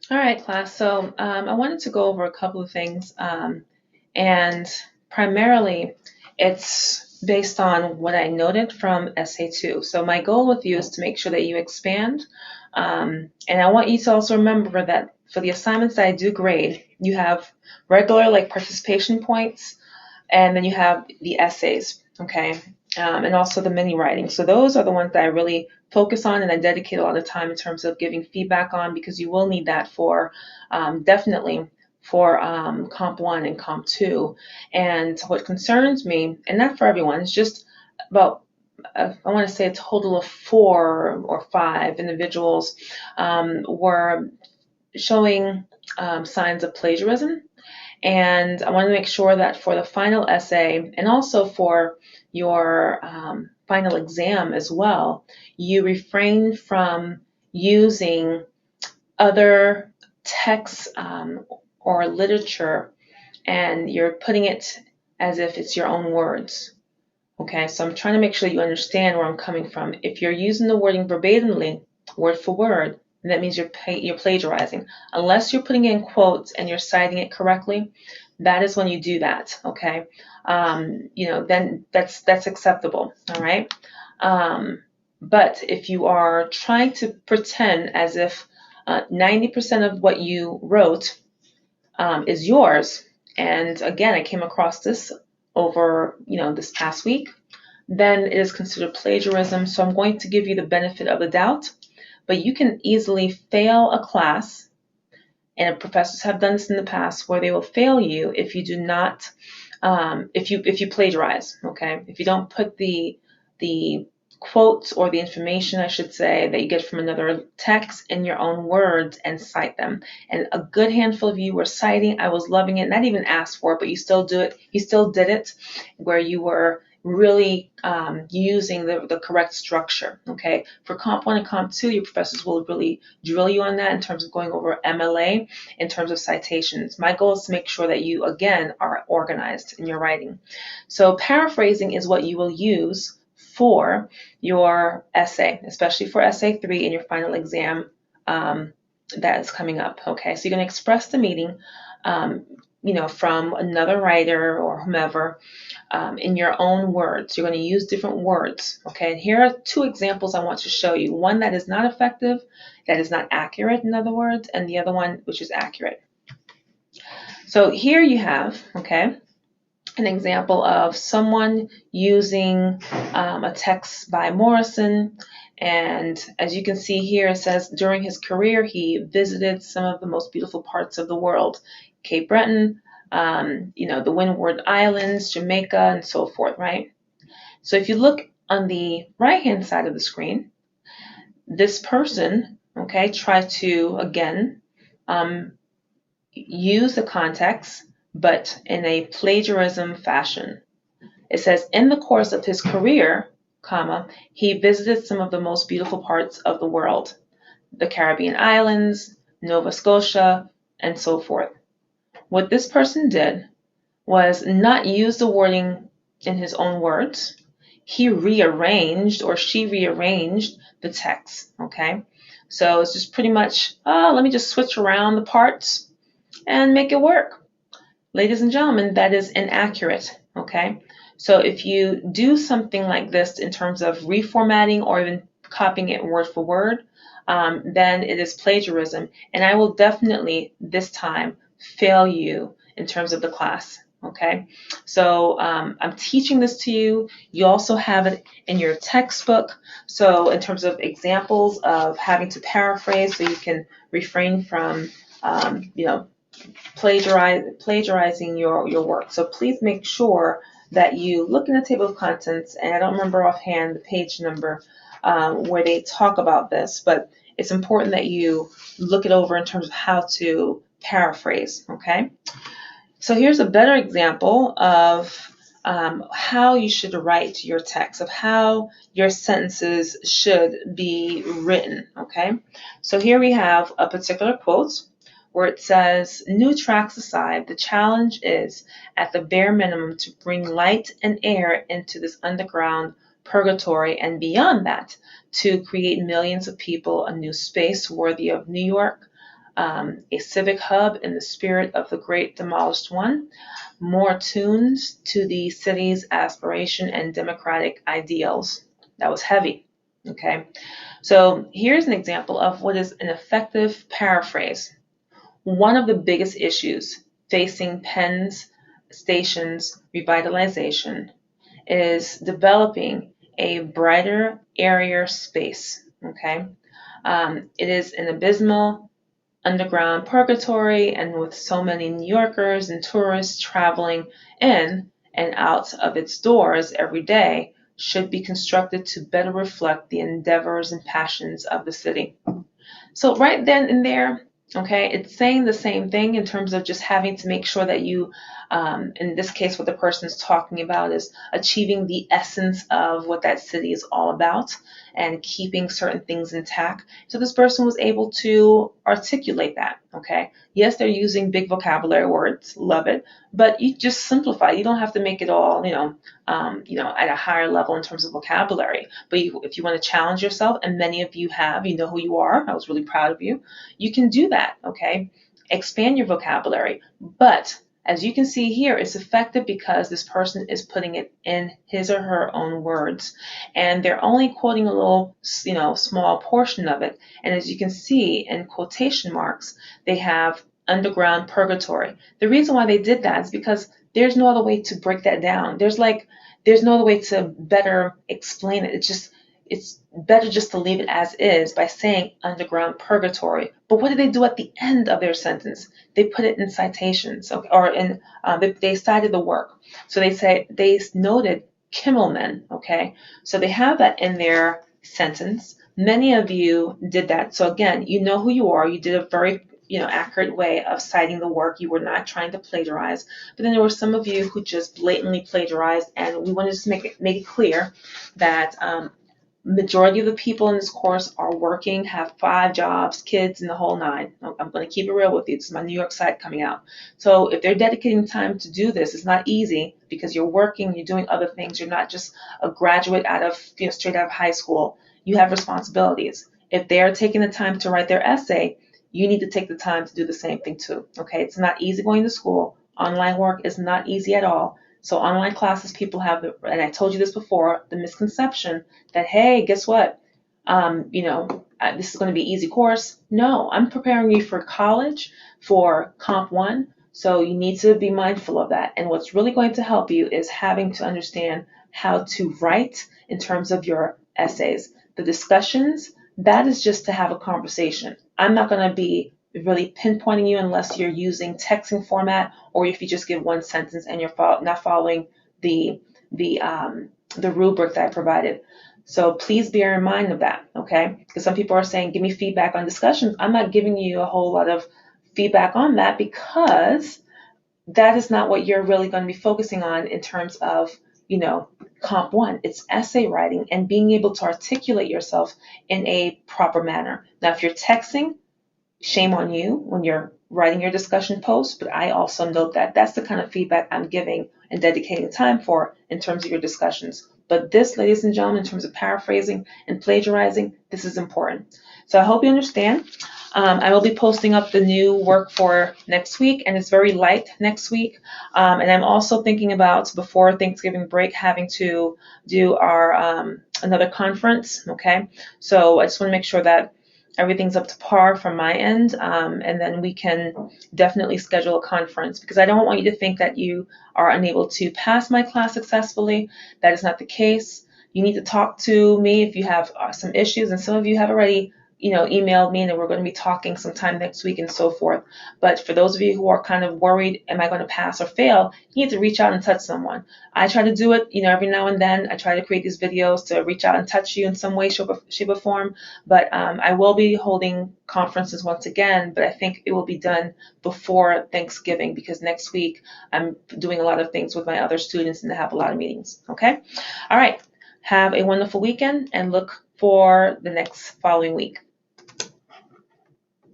All right, class. So I wanted to go over a couple of things, and primarily it's based on what I noted from Essay 2. So my goal with you is to make sure that you expand, and I want you to also remember that for the assignments that I do grade, you have regular like participation points, and then you have the essays, okay, and also the mini writing. So those are the ones that I really focus on and I dedicate a lot of time in terms of giving feedback on because you will need that for definitely for Comp 1 and Comp 2. And what concerns me, and not for everyone, it's just about I want to say a total of 4 or 5 individuals were showing signs of plagiarism, and I want to make sure that for the final essay and also for your final exam as well, you refrain from using other texts or literature and you're putting it as if it's your own words. Okay, so I'm trying to make sure you understand where I'm coming from. If you're using the wording verbatimly, word for word, then that means you're plagiarizing. Unless you're putting in quotes and you're citing it correctly, that is when you do that. Okay, then that's acceptable. All right, but if you are trying to pretend as if 90% of what you wrote is yours, and again, I came across this over this past week, then it is considered plagiarism. So I'm going to give you the benefit of the doubt, but you can easily fail a class, and professors have done this in the past where they will fail you if you do not, if you plagiarize. Okay, if you don't put the quotes or the information, I should say, that you get from another text in your own words and cite them. And a good handful of you were citing. I was loving it. Not even asked for it, but you still do it. You still did it, where you were really using the correct structure. Okay, for Comp 1 and Comp 2, your professors will really drill you on that in terms of going over MLA, in terms of citations. My goal is to make sure that you, again, are organized in your writing. So paraphrasing is what you will use for your essay, especially for Essay 3 in your final exam that is coming up. Okay, so you're going to express the meaning, from another writer or whomever in your own words. You're going to use different words. Okay, and here are 2 examples I want to show you. One that is not effective, that is not accurate, in other words, and the other one which is accurate. So here you have, okay, an example of someone using a text by Morrison. And as you can see here, it says during his career, he visited some of the most beautiful parts of the world, Cape Breton, the Windward Islands, Jamaica, and so forth, right? So if you look on the right-hand side of the screen, this person, okay, tried to, again, use the context, but in a plagiarism fashion. It says, in the course of his career, comma, he visited some of the most beautiful parts of the world, the Caribbean islands, Nova Scotia, and so forth. What this person did was not use the wording in his own words. He rearranged, or she rearranged, the text, okay? So it's just pretty much, let me just switch around the parts and make it work. Ladies and gentlemen, that is inaccurate, okay? So if you do something like this in terms of reformatting or even copying it word for word, then it is plagiarism. And I will definitely, this time, fail you in terms of the class, okay? So I'm teaching this to you. You also have it in your textbook. So in terms of examples of having to paraphrase so you can refrain from, plagiarizing your work. So please make sure that you look in the table of contents, and I don't remember offhand the page number where they talk about this, but it's important that you look it over in terms of how to paraphrase, okay? So here's a better example of how you should write your text, of how your sentences should be written, okay? So here we have a particular quote where it says, new tracks aside, the challenge is, at the bare minimum, to bring light and air into this underground purgatory, and beyond that, to create millions of people a new space worthy of New York, a civic hub in the spirit of the great demolished one, more tuned to the city's aspiration and democratic ideals. That was heavy. Okay, so here's an example of what is an effective paraphrase. One of the biggest issues facing Penn's station's revitalization is developing a brighter, airier space. Okay, it is an abysmal underground purgatory, and with so many New Yorkers and tourists traveling in and out of its doors every day, should be constructed to better reflect the endeavors and passions of the city. So right then and there, okay, it's saying the same thing in terms of just having to make sure that you, in this case, what the person is talking about is achieving the essence of what that city is all about and keeping certain things intact. So this person was able to articulate that, okay? Yes, they're using big vocabulary words, love it, but you just simplify. You don't have to make it all, at a higher level in terms of vocabulary. But if you want to challenge yourself, and many of you have, you know who you are. I was really proud of you. You can do that, okay? Expand your vocabulary. But as you can see here, it's effective because this person is putting it in his or her own words. And they're only quoting a little, small portion of it. And as you can see in quotation marks, they have underground purgatory. The reason why they did that is because there's no other way to break that down. There's no other way to better explain it. It's better just to leave it as is by saying underground purgatory. But what did they do at the end of their sentence? They put it in citations, okay, or they cited the work. So they noted Kimmelman, okay. So they have that in their sentence. Many of you did that. So again, you know who you are. You did a very accurate way of citing the work. You were not trying to plagiarize. But then there were some of you who just blatantly plagiarized, and we want to just make it clear that majority of the people in this course are working, have 5 jobs, kids, and the whole nine. I'm going to keep it real with you. This is my New York side coming out. So if they're dedicating time to do this, it's not easy because you're working, you're doing other things. You're not just a graduate straight out of high school. You have responsibilities. If they're taking the time to write their essay, you need to take the time to do the same thing too. Okay, it's not easy going to school. Online work is not easy at all. So online classes, people have, and I told you this before, the misconception that, hey, guess what? This is going to be an easy course. No, I'm preparing you for college, for Comp 1. So you need to be mindful of that. And what's really going to help you is having to understand how to write in terms of your essays. The discussions, that is just to have a conversation. I'm not going to be really pinpointing you unless you're using texting format, or if you just give one sentence and you're not following the rubric that I provided. So please bear in mind of that, okay? Because some people are saying, give me feedback on discussions. I'm not giving you a whole lot of feedback on that because that is not what you're really going to be focusing on in terms of, Comp 1. It's essay writing and being able to articulate yourself in a proper manner. Now, if you're texting, shame on you when you're writing your discussion post, but I also note that that's the kind of feedback I'm giving and dedicating time for in terms of your discussions. But this, ladies and gentlemen, in terms of paraphrasing and plagiarizing, this is important. So I hope you understand. I will be posting up the new work for next week, and it's very light next week. And I'm also thinking about, before Thanksgiving break, having to do our another conference, okay? So I just want to make sure that everything's up to par from my end, and then we can definitely schedule a conference, because I don't want you to think that you are unable to pass my class successfully. That is not the case. You need to talk to me if you have some issues, and some of you have already emailed me, and we're going to be talking sometime next week and so forth. But for those of you who are kind of worried, am I going to pass or fail, you need to reach out and touch someone. I try to do it, every now and then. I try to create these videos to reach out and touch you in some way, shape, or form. But I will be holding conferences once again, but I think it will be done before Thanksgiving, because next week I'm doing a lot of things with my other students and I have a lot of meetings. Okay? All right. Have a wonderful weekend and look for the next following week.